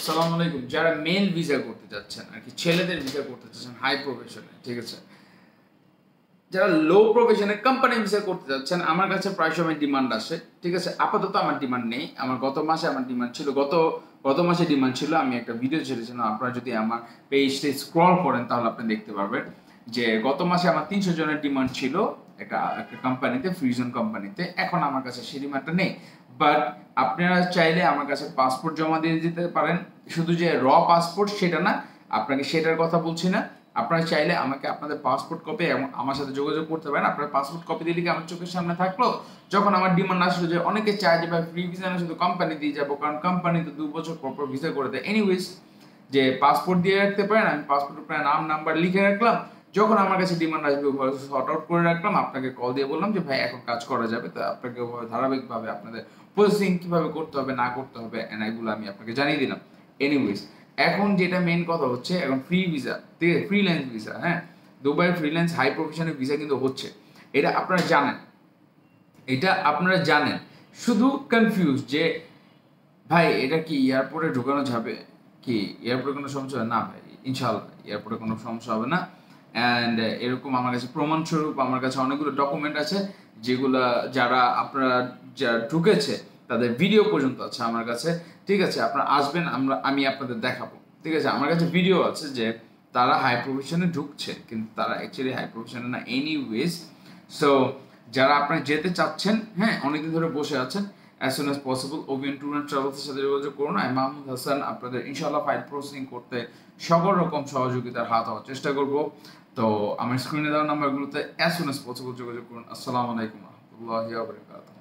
আসসালামু আলাইকুম। যারা মেল ভিসা করতে যাচ্ছেন আর কি, ছেলেদের ভিসা করতে যাচ্ছেন হাই প্রফেশনে, ঠিক আছে, যারা লো প্রফেশনে কোম্পানি ভিসা করতে যাচ্ছেন, আমার কাছে প্রায় সময় ডিমান্ড আসে, ঠিক আছে। আপাতত আমার ডিমান্ড নেই, আমার গত মাসে আমার ডিমান্ড ছিল, গত মাসে ডিমান্ড ছিল। আমি একটা ভিডিও ছেড়েছিলাম, আপনারা যদি আমার পেজটা স্ক্রল করেন তাহলে আপনি দেখতে পারবেন যে গত মাসে আমার 300 জনের ডিমান্ড ছিল একটা একটা কোম্পানিতে, ফ্রিজন কোম্পানিতে। এখন আমার কাছে সেই ডিমান্ডটা নেই, বাট আপনারা চাইলে আমার কাছে পাসপোর্ট জমা দিয়ে দিতে পারেন। শুধু যে পাসপোর্ট সেটা না, আপনাকে সেটার কথা বলছি না। আপনারা চাইলে আমাকে আপনাদের পাসপোর্ট কপি এবং আমার সাথে যোগাযোগ করতে পারেন। আপনার পাসপোর্ট কপি দিলে কি আমার চোখের সামনে থাকলো, যখন আমার ডিমান্ড আসলো যে অনেকে চায় যে ভাই ফ্রি ভিসা না শুধু কোম্পানি দিয়ে যাবো, কারণ কোম্পানি তো 2 বছর পর ভিসা করে দেয়। এনিওয়েজ, যে পাসপোর্ট দিয়ে রাখতে পারেন, আমি পাসপোর্টের প্রায় নাম নাম্বার লিখে রাখলাম, যখন আমার কাছে ডিমান্ড আসবে ওভাবে সর্ট আউট করে রাখলাম, আপনাকে কল দিয়ে বললাম যে ভাই এখন কাজ করা যাবে, তো আপনাকে ওভাবে ধারাবাহিকভাবে আপনাদের প্রসেসিং কিভাবে করতে হবে না করতে হবে এগুলো আমি আপনাকে জানিয়ে দিলাম। এনিওয়েজ, এখন যেটা মেইন কথা হচ্ছে, এখন ফ্রি ভিসা, ঠিক আছে, ফ্রিল্যান্স ভিসা, হ্যাঁ, দুবাইয়ের ফ্রিল্যান্স হাই প্রফেশনের ভিসা কিন্তু হচ্ছে। এটা আপনারা জানেন, শুধু কনফিউজ যে ভাই এটা কি এয়ারপোর্টে ঢোকানো যাবে, কি এয়ারপোর্টে কোনো সমস্যা হবে না? ভাই ইনশাল্লাহ এয়ারপোর্টে কোনো সমস্যা হবে না। অ্যান্ড এরকম আমার কাছে প্রমাণস্বরূপ আমার কাছে অনেকগুলো ডকুমেন্ট আছে, যেগুলা যারা আপনারা যারা ঢুকেছে তাদের ভিডিও পর্যন্ত আছে আমার কাছে, ঠিক আছে। আপনারা আসবেন, আমি আপনাদের দেখাবো, ঠিক আছে। আমার কাছে ভিডিও আছে যে তারা হাই প্রফেশনে ঢুকছে, কিন্তু তারা অ্যাকচুয়ালি হাই প্রফেশনে না। এনিওয়েজ, সো যারা আপনারা যেতে চাচ্ছেন, হ্যাঁ, অনেকদিন ধরে বসে আছেন, as soon as possible OVN tour and ট্রাভেলসের সাথে যোগাযোগ করুন। আমি মাহমুদ হাসান আপনাদের ইনশাআল্লাহ ফাইল প্রসেসিং করতে সকল রকম সহযোগিতার হাত হওয়ার চেষ্টা করব। তো আমার স্ক্রিনে দেওয়া নাম্বারগুলোতে as soon as possible যোগাযোগ করুন। আসসালামু আলাইকুম ওয়া রাহমাতুল্লাহি ওয়া বারাকাতুহু।